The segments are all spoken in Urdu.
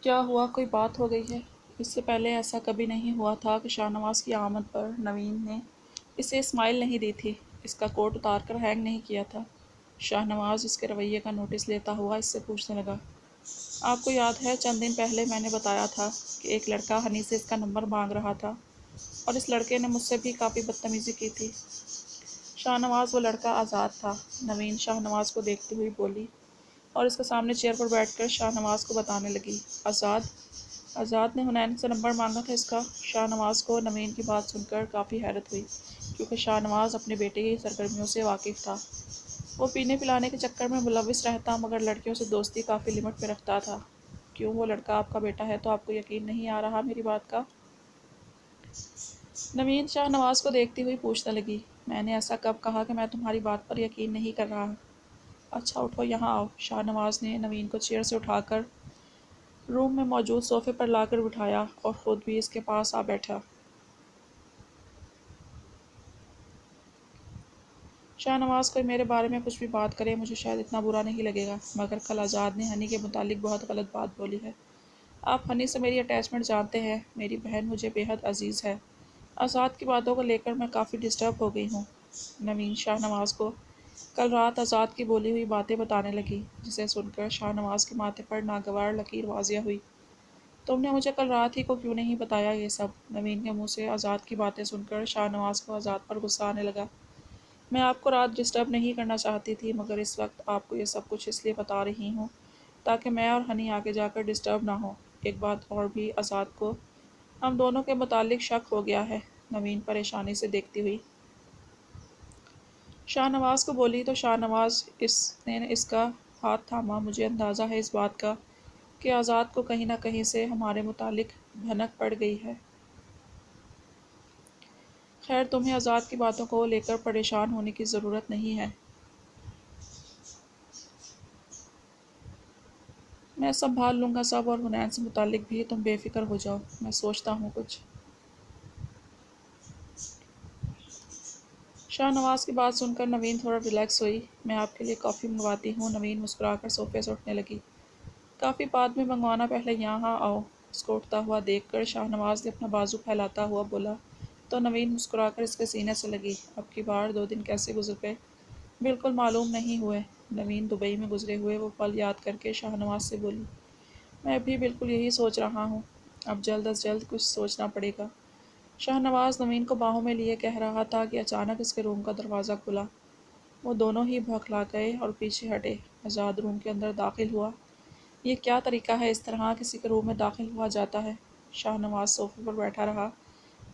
کیا ہوا؟ کوئی بات ہو گئی ہے؟ اس سے پہلے ایسا کبھی نہیں ہوا تھا کہ شاہ نواز کی آمد پر نوین نے اسے اسمائل نہیں دی تھی، اس کا کوٹ اتار کر ہینگ نہیں کیا تھا۔ شاہ نواز اس کے رویے کا نوٹس لیتا ہوا اس سے پوچھنے لگا، آپ کو یاد ہے چند دن پہلے میں نے بتایا تھا کہ ایک لڑکا ہنی سے اس کا نمبر مانگ رہا تھا اور اس لڑکے نے مجھ سے بھی کافی بدتمیزی کی تھی؟ شاہ نواز وہ لڑکا آزاد تھا، نوین شاہ نواز کو دیکھتی ہوئی بولی اور اس کے سامنے چیئر پر بیٹھ کر شاہ نواز کو بتانے لگی۔ آزاد نے حنین سے نمبر مانگا تھا اس کا؟ شاہ نواز کو نوین کی بات سن کر کافی حیرت ہوئی، کیونکہ شاہ نواز اپنے بیٹے کی سرگرمیوں سے واقف تھا۔ وہ پینے پلانے کے چکر میں ملوث رہتا مگر لڑکیوں سے دوستی کافی لمٹ پہ رکھتا تھا۔ کیوں، وہ لڑکا آپ کا بیٹا ہے تو آپ کو یقین نہیں آ رہا میری بات کا؟ نوین شاہ نواز کو دیکھتی ہوئی پوچھنے لگی، میں نے ایسا کب کہا کہ میں تمہاری بات پر یقین نہیں کر رہا؟ اچھا اٹھو یہاں آؤ۔ شاہ نواز نے نوین کو چیئر سے اٹھا کر روم میں موجود صوفے پر لا کر بٹھایا اور خود بھی اس کے پاس آ بیٹھا۔ شاہ نواز کوئی میرے بارے میں کچھ بھی بات کرے مجھے شاید اتنا برا نہیں لگے گا، مگر کل آزاد نے ہنی کے متعلق بہت غلط بات بولی ہے۔ آپ ہنی سے میری اٹیچمنٹ جانتے ہیں، میری بہن مجھے بے حد عزیز ہے۔ آزاد کی باتوں کو لے کر میں کافی ڈسٹرب ہو گئی ہوں۔ نوین شاہ نواز کو کل رات آزاد کی بولی ہوئی باتیں بتانے لگی، جسے سن کر شاہ نواز کے ماتھے پر ناگوار لکیر واضح ہوئی۔ تم نے مجھے کل رات ہی کو کیوں نہیں بتایا یہ سب؟ نوین کے منہ سے آزاد کی باتیں سن کر شاہ نواز کو آزاد پر غصہ آنے لگا۔ میں آپ کو رات ڈسٹرب نہیں کرنا چاہتی تھی، مگر اس وقت آپ کو یہ سب کچھ اس لیے بتا رہی ہوں تاکہ میں اور ہنی آگے جا کر ڈسٹرب نہ ہو۔ ایک بات اور بھی، آزاد کو ہم دونوں کے متعلق شک ہو گیا ہے۔ نوین پریشانی سے دیکھتی ہوئی شاہ نواز کو بولی تو شاہ نواز نے اس کا ہاتھ تھاما۔ مجھے اندازہ ہے اس بات کا کہ آزاد کو کہیں نہ کہیں سے ہمارے متعلق بھنک پڑ گئی ہے۔ خیر تمہیں آزاد کی باتوں کو لے کر پریشان ہونے کی ضرورت نہیں ہے، میں سنبھال لوں گا سب، اور حنین سے متعلق بھی تم بے فکر ہو جاؤ، میں سوچتا ہوں کچھ۔ شاہ نواز کی بات سن کر نوین تھوڑا ریلیکس ہوئی۔ میں آپ کے لیے کافی منگواتی ہوں۔ نوین مسکرا کر صوفے سے اٹھنے لگی۔ کافی بعد میں منگوانا، پہلے یہاں آؤ۔ اس کو اٹھتا ہوا دیکھ کر شاہ نواز نے اپنا بازو پھیلاتا ہوا بولا تو نوین مسکرا کر اس کے سینے سے لگی۔ اب کی بار 2 دن کیسے گزر گئے بالکل معلوم نہیں ہوئے۔ نوین دبئی میں گزرے ہوئے وہ پل یاد کر کے شاہ نواز سے بولی، میں بھی بالکل یہی سوچ رہا ہوں، اب جلد از جلد کچھ سوچنا پڑے گا۔ شاہ نواز نوین کو باہوں میں لیے کہہ رہا تھا کہ اچانک اس کے روم کا دروازہ کھلا۔ وہ دونوں ہی بھوکلا گئے اور پیچھے ہٹے۔ آزاد روم کے اندر داخل ہوا۔ یہ کیا طریقہ ہے اس طرح کسی کے روم میں داخل ہوا جاتا ہے؟ شاہ نواز صوفے پر بیٹھا رہا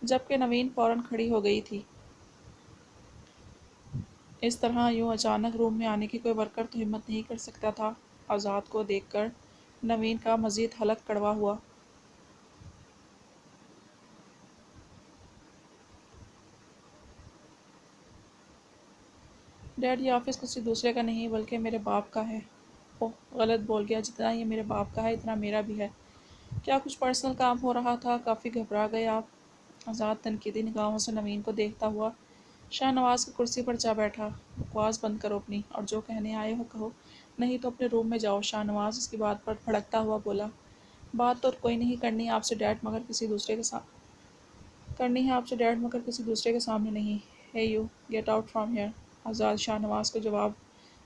جبکہ نوین فوراً کھڑی ہو گئی تھی۔ اس طرح یوں اچانک روم میں آنے کی کوئی ورکر تو ہمت نہیں کر سکتا تھا۔ آزاد کو دیکھ کر نوین کا مزید حلق کڑوا ہوا۔ ڈیڈ یہ آفس کسی دوسرے کا نہیں بلکہ میرے باپ کا ہے۔ اوہ غلط بول گیا، جتنا یہ میرے باپ کا ہے اتنا میرا بھی ہے۔ کیا کچھ پرسنل کام ہو رہا تھا؟ کافی گھبرا گئے آپ؟ آزاد تنقیدی نگاہوں سے نوین کو دیکھتا ہوا شاہ نواز کی کرسی پر جا بیٹھا۔ بکواس بند کرو اپنی، اور جو کہنے آئے ہو کہو، نہیں تو اپنے روم میں جاؤ۔ شاہ نواز اس کی بات پر بھڑکتا ہوا بولا، بات تو کوئی نہیں کرنی آپ سے ڈیڈ، مگر کسی دوسرے کے سامنے نہیں۔ Hey you get out from here. Azad Shah Nawaz کو جواب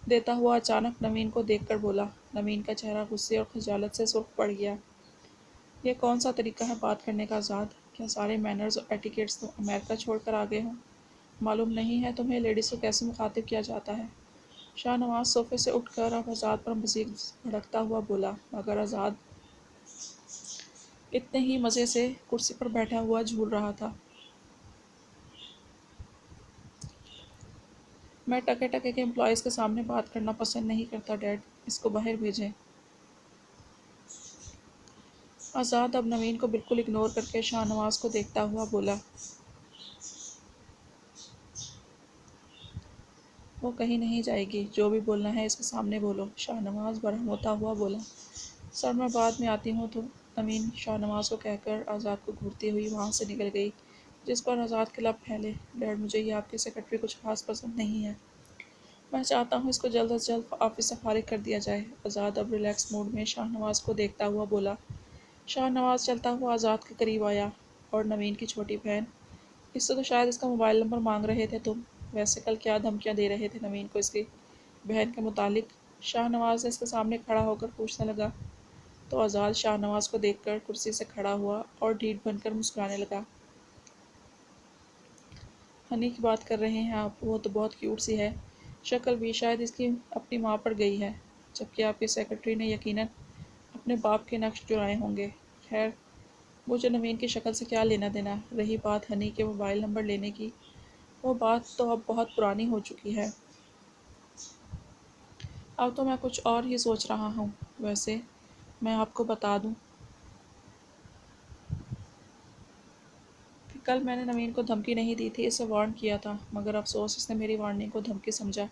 دیتا ہوا اچانک نوین کو دیکھ کر بولا۔ نوین کا چہرہ غصے اور خجالت سے سرخ پڑ گیا۔ یہ کون سا طریقہ ہے بات کرنے کا آزاد؟ کیا سارے مینرز اور ایٹیکیٹس تم امریکہ چھوڑ کر آ گئے ہو؟ معلوم نہیں ہے تمہیں لیڈیز کو کیسے مخاطب کیا جاتا ہے؟ شاہ نواز صوفے سے اٹھ کر اب آزاد پر مزید بھڑکتا ہوا بولا، مگر آزاد اتنے ہی مزے سے کرسی پر بیٹھا ہوا جھول رہا تھا۔ میں ٹکے ٹکے کے امپلائیز کے سامنے بات کرنا پسند نہیں کرتا ڈیڈ، اس کو باہر بھیجیں۔ آزاد اب نوین کو بالکل اگنور کر کے شاہ نواز کو دیکھتا ہوا بولا، وہ کہیں نہیں جائے گی، جو بھی بولنا ہے اس کے سامنے بولو۔ شاہ نواز برہم ہوتا ہوا بولا، سر میں بعد میں آتی ہوں تو۔ نوین شاہ نواز کو کہہ کر آزاد کو گھورتی ہوئی وہاں سے نکل گئی، جس پر آزاد کے لب پھیلے۔ ڈیڈ مجھے یہ آپ کی سیکرٹری کچھ خاص پسند نہیں ہے، میں چاہتا ہوں اس کو جلد از جلد آفس سے فارغ کر دیا جائے۔ آزاد اب ریلیکس موڈ میں شاہ نواز کو دیکھتا ہوا بولا، شاہ نواز چلتا ہوا آزاد کے قریب آیا اور نوین کی چھوٹی بہن، اس سے تو شاید اس کا موبائل نمبر مانگ رہے تھے تم، ویسے کل کیا دھمکیاں دے رہے تھے نوین کو اس کی بہن کے متعلق؟ شاہ نواز نے اس کے سامنے کھڑا ہو کر پوچھنے لگا تو آزاد شاہ نواز کو دیکھ کر کرسی سے کھڑا ہوا اور ڈھیٹ بن کر مسکرانے لگا۔ ہنی کی بات کر رہے ہیں آپ؟ وہ تو بہت کیوٹ سی ہے، شکل بھی شاید اس کی اپنی ماں پر گئی ہے، جبکہ آپ کے سیکرٹری نے یقیناً اپنے باپ کے نقش چرائے ہوں گے۔ خیر، مجھے نوین کی شکل سے کیا لینا دینا؟ رہی بات ہنی کے موبائل نمبر لینے کی، وہ بات تو اب بہت پرانی ہو چکی ہے، اب تو میں کچھ اور ہی سوچ رہا ہوں۔ ویسے میں آپ کو بتا دوں کہ کل میں نے نوین کو دھمکی نہیں دی تھی، اسے وارن کیا تھا، مگر افسوس اس نے میری وارننگ کو دھمکی سمجھا۔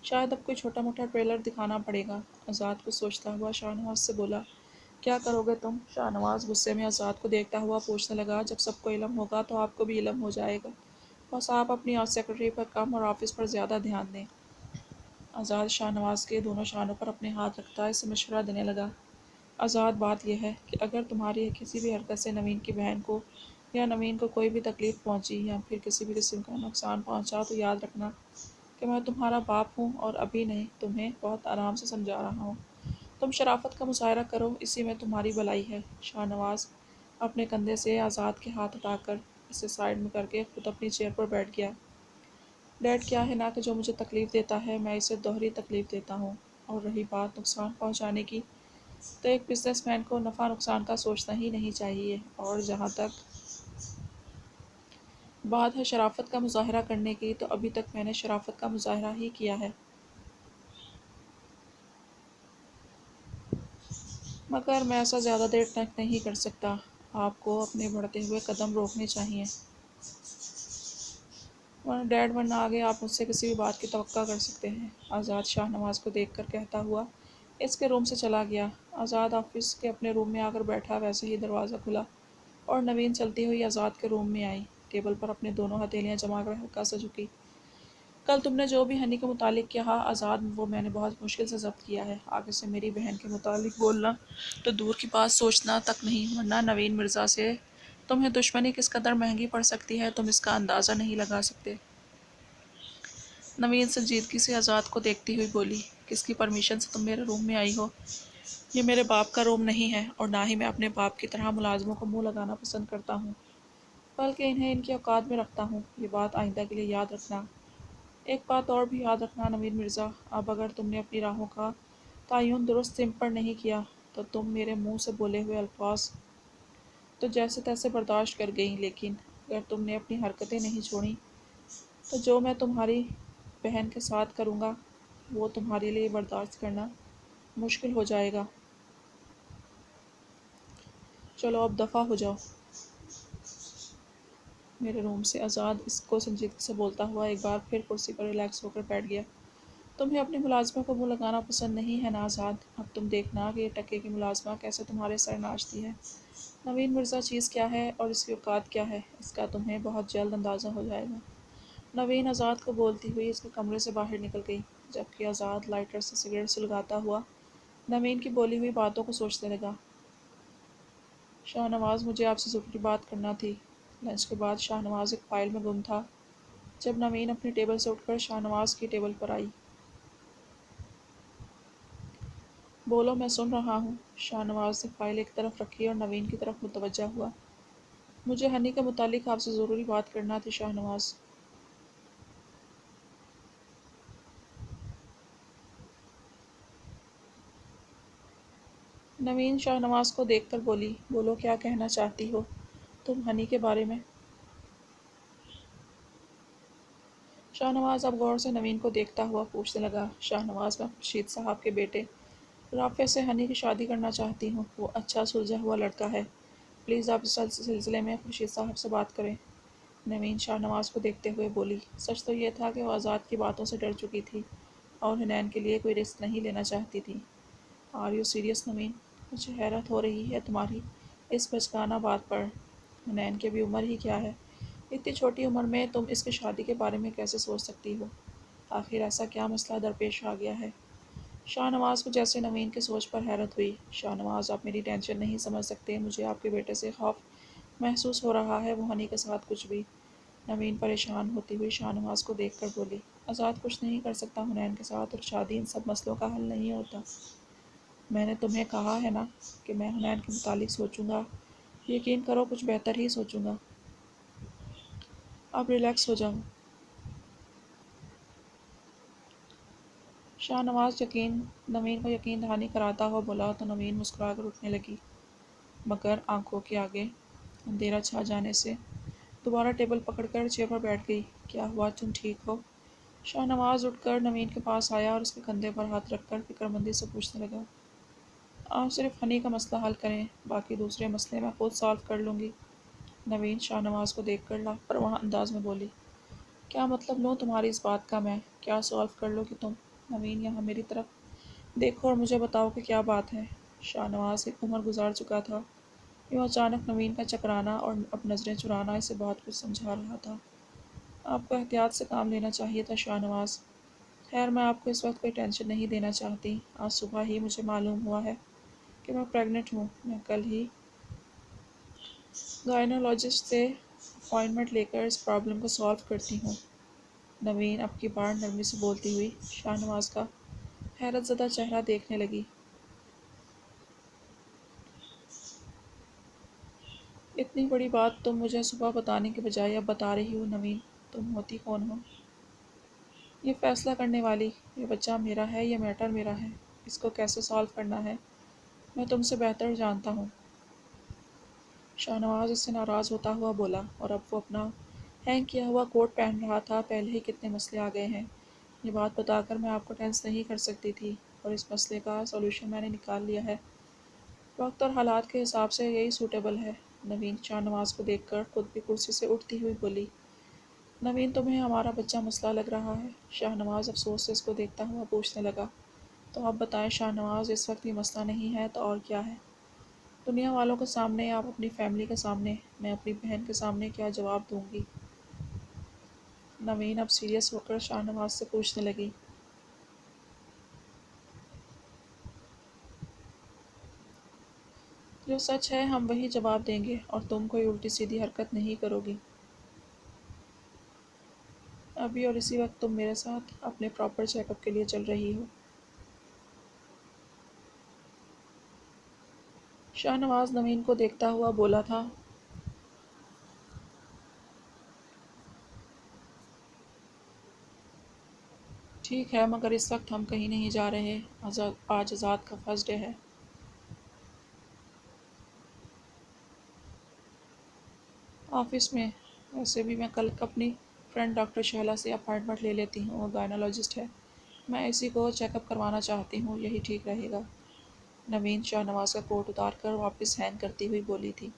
شاید اب کوئی چھوٹا موٹا ٹریلر دکھانا پڑے گا۔ آزاد کو سوچتا ہوا شاہ نواز سے بولا، کیا کرو گے تم؟ شاہ نواز غصے میں آزاد کو دیکھتا ہوا پوچھنے لگا، جب سب کو علم ہوگا تو آپ کو بھی علم ہو جائے گا، بس آپ اپنی سیکرٹری پر کم اور آفس پر زیادہ دھیان دیں۔ آزاد شاہ نواز کے دونوں شانوں پر اپنے ہاتھ رکھتا اسے مشورہ دینے لگا، آزاد بات یہ ہے کہ اگر تمہاری کسی بھی حرکت سے نوین کی بہن کو یا نوین کو کوئی بھی تکلیف پہنچی یا پھر کسی بھی قسم کا نقصان پہنچا تو یاد رکھنا کہ میں تمہارا باپ ہوں اور ابھی نہیں تمہیں بہت آرام سے سمجھا رہا ہوں، تم شرافت کا مظاہرہ کرو، اسی میں تمہاری بھلائی ہے۔ شاہ نواز اپنے کندھے سے آزاد کے ہاتھ ہٹا کر اسے سائڈ میں کر کے خود اپنی چیئر پر بیٹھ گیا۔ ڈیڈ کیا ہے نا کہ جو مجھے تکلیف دیتا ہے میں اسے دوہری تکلیف دیتا ہوں، اور رہی بات نقصان پہنچانے کی تو ایک بزنس مین کو نفع نقصان کا سوچنا ہی نہیں چاہیے، اور جہاں تک بات ہے شرافت کا مظاہرہ کرنے کی تو ابھی تک میں نے شرافت کا مظاہرہ ہی کیا ہے، مگر میں ایسا زیادہ دیر تک نہیں کر سکتا، آپ کو اپنے بڑھتے ہوئے قدم روکنے چاہیے، ورنہ آگے آپ مجھ سے کسی بھی بات کی توقع کر سکتے ہیں۔ آزاد شاہ نواز کو دیکھ کر کہتا ہوا اس کے روم سے چلا گیا۔ آزاد آفس کے اپنے روم میں آ کر بیٹھا، ویسے ہی دروازہ کھلا اور نوین چلتی ہوئی آزاد کے روم میں آئی، ٹیبل پر اپنے دونوں ہتھیلیاں جما کر ہلکا سا جھکی۔ کل تم نے جو بھی ہنی کے متعلق کہا آزاد، وہ میں نے بہت مشکل سے ضبط کیا ہے، آگے سے میری بہن کے متعلق بولنا تو دور کی بات سوچنا تک نہیں، ورنہ نوین مرزا سے تمہیں دشمنی کس قدر مہنگی پڑ سکتی ہے تم اس کا اندازہ نہیں لگا سکتے۔ نوین سنجیدگی سے آزاد کو دیکھتی ہوئی بولی، کس کی پرمیشن سے تم میرے روم میں آئی ہو؟ یہ میرے باپ کا روم نہیں ہے، اور نہ ہی میں اپنے باپ کی طرح ملازموں کو منہ لگانا پسند کرتا ہوں، بلکہ انہیں ان کی اوقات میں رکھتا ہوں، یہ بات آئندہ کے لیے یاد رکھنا۔ ایک بات اور بھی یاد رکھنا نوین مرزا، اب اگر تم نے اپنی راہوں کا تعین درست سمت پر نہیں کیا تو تم میرے منہ سے بولے ہوئے الفاظ تو جیسے تیسے برداشت کر گئیں، لیکن اگر تم نے اپنی حرکتیں نہیں چھوڑیں تو جو میں تمہاری بہن کے ساتھ کروں گا وہ تمہارے لیے برداشت کرنا مشکل ہو جائے گا۔ چلو اب دفع ہو جاؤ میرے روم سے۔ آزاد اس کو سنجیدگی سے بولتا ہوا ایک بار پھر کرسی پر ریلیکس ہو کر بیٹھ گیا۔ تمہیں اپنی ملازمہ کو منہ لگانا پسند نہیں ہے نا آزاد؟ اب تم دیکھنا کہ یہ ٹکے کی ملازمہ کیسے تمہارے سر ناچتی ہے۔ نوین مرزا چیز کیا ہے اور اس کی اوقات کیا ہے، اس کا تمہیں بہت جلد اندازہ ہو جائے گا۔ نوین آزاد کو بولتی ہوئی اس کے کمرے سے باہر نکل گئی، جبکہ آزاد لائٹر سے سگریٹ سلگاتا ہوا نوین کی بولی ہوئی باتوں کو سوچنے لگا۔ شاہ نواز، مجھے آپ سے ضروری بات کرنا تھی۔ لنچ کے بعد شاہ نواز ایک فائل میں گم تھا جب نوین اپنی ٹیبل سے اٹھ کر شاہ نواز کی ٹیبل پر آئی۔ بولو، میں سن رہا ہوں۔ شاہ نواز نے فائل ایک طرف رکھی اور نوین کی طرف متوجہ ہوا۔ مجھے ہنی کے متعلق آپ سے ضروری بات کرنا تھی شاہ نواز۔ نوین شاہ نواز کو دیکھ کر بولی، بولو کیا کہنا چاہتی ہو تم ہنی کے بارے میں؟ شاہ نواز اب غور سے نوین کو دیکھتا ہوا پوچھنے لگا، شاہ نواز، میں خورشید صاحب کے بیٹے رافع سے ہنی کی شادی کرنا چاہتی ہوں، وہ اچھا سلجھا ہوا لڑکا ہے، پلیز آپ اس سلسلے میں خورشید صاحب سے بات کریں۔ نوین شاہ نواز کو دیکھتے ہوئے بولی، سچ تو یہ تھا کہ وہ آزاد کی باتوں سے ڈر چکی تھی اور حنین کے لیے کوئی رسک نہیں لینا چاہتی تھی۔ Are you serious Naveen? مجھے حیرت ہو رہی ہے تمہاری اس بچگانہ بات پر، حنین کی بھی عمر ہی کیا ہے، اتنی چھوٹی عمر میں تم اس کی شادی کے بارے میں کیسے سوچ سکتی ہو؟ آخر ایسا کیا مسئلہ درپیش آ گیا ہے؟ شاہ نواز کو جیسے نوین کی سوچ پر حیرت ہوئی۔ شاہ نواز آپ میری ٹینشن نہیں سمجھ سکتے، مجھے آپ کے بیٹے سے خوف محسوس ہو رہا ہے، وہ ہنی کے ساتھ کچھ بھی۔ نوین پریشان ہوتی ہوئی شاہ نواز کو دیکھ کر بولی، آزاد کچھ نہیں کر سکتا حنین کے ساتھ، اور شادی ان سب مسئلوں کا حل نہیں ہوتا۔ میں نے تمہیں کہا ہے نا کہ میں حنین کے متعلق سوچوں گا، یقین کرو کچھ بہتر ہی سوچوں گا۔ اب ریلیکس ہو جاؤ۔ شاہ نواز نوین کو یقین دہانی کراتا ہوا بولا تو نوین مسکرا کر اٹھنے لگی، مگر آنکھوں کے آگے اندھیرا چھا جانے سے دوبارہ ٹیبل پکڑ کر چیئر پر بیٹھ گئی۔ کیا ہوا، تم ٹھیک ہو؟ شاہ نواز اٹھ کر نوین کے پاس آیا اور اس کے کندھے پر ہاتھ رکھ کر فکر مندی سے پوچھنے لگا، آپ صرف ہنی کا مسئلہ حل کریں، باقی دوسرے مسئلے میں خود سالو کر لوں گی۔ نوین شاہ نواز کو دیکھ کر لاپرواہ انداز میں بولی، کیا مطلب لوں تمہاری اس بات کا؟ میں کیا سالو کر لو گی تم؟ نوین یہاں میری طرف دیکھو اور مجھے بتاؤ کہ کیا بات ہے۔ شاہ نواز ایک عمر گزار چکا تھا، یوں اچانک نوین کا چکرانا اور اب نظریں چرانا اسے بہت کچھ سمجھا رہا تھا۔ آپ کو احتیاط سے کام لینا چاہیے تھا شاہ نواز۔ خیر میں آپ کو اس وقت کوئی ٹینشن نہیں دینا چاہتی، آج صبح ہی مجھے معلوم ہوا ہے کہ میں پریگننٹ ہوں، میں کل ہی گائنالوجسٹ سے اپائنٹمنٹ لے کر اس پرابلم کو سالو کرتی ہوں۔ نوین اب کی بار نرمی سے بولتی ہوئی شاہ نواز کا حیرت زدہ چہرہ دیکھنے لگی۔ اتنی بڑی بات تم مجھے صبح بتانے کے بجائے اب بتا رہی ہو نوین، تم ہوتی کون ہو یہ فیصلہ کرنے والی؟ یہ بچہ میرا ہے، یہ میٹر میرا ہے، اس کو کیسے سالو کرنا ہے میں تم سے بہتر جانتا ہوں۔ شاہ نواز اس سے ناراض ہوتا ہوا بولا، اور اب وہ اپنا ہینگ کیا ہوا کوٹ پہن رہا تھا، پہلے ہی کتنے مسئلے آ گئے ہیں، یہ بات بتا کر میں آپ کو ٹینس نہیں کر سکتی تھی، اور اس مسئلے کا سولوشن میں نے نکال لیا ہے، وقت اور حالات کے حساب سے یہی سوٹیبل ہے۔ نوین شاہ نواز کو دیکھ کر خود بھی کرسی سے اٹھتی ہوئی بولی، نوین تمہیں ہمارا بچہ مسئلہ لگ رہا ہے؟ شاہ نواز افسوس سے اس کو دیکھتا ہوا پوچھنے لگا، تو آپ بتائیں شاہ نواز، اس وقت یہ مسئلہ نہیں ہے تو اور کیا ہے؟ دنیا والوں کے سامنے، آپ اپنی فیملی کے سامنے، میں اپنی بہن کے سامنے کیا جواب دوں گی؟ نوین اب سیریس ہو کر شاہ نواز سے پوچھنے لگی، جو سچ ہے ہم وہی جواب دیں گے، اور تم کوئی الٹی سیدھی حرکت نہیں کرو گی۔ ابھی اور اسی وقت تم میرے ساتھ اپنے پراپر چیک اپ کے لیے چل رہی ہو۔ شاہ نواز نوین کو دیکھتا ہوا بولا تھا، ٹھیک ہے، مگر اس وقت ہم کہیں نہیں جا رہے، آج آزاد کا فرسٹ ڈے ہے۔ آفس میں، ویسے بھی میں کل اپنی فرینڈ ڈاکٹر شہلا سے اپائنٹمنٹ لے لیتی ہوں، وہ گائنالوجسٹ ہے، میں اسی کو چیک اپ کروانا چاہتی ہوں، یہی ٹھیک رہے گا۔ نوین شاہ نواز کا کوٹ اتار کر واپس ہینگ کرتی ہوئی بولی تھی،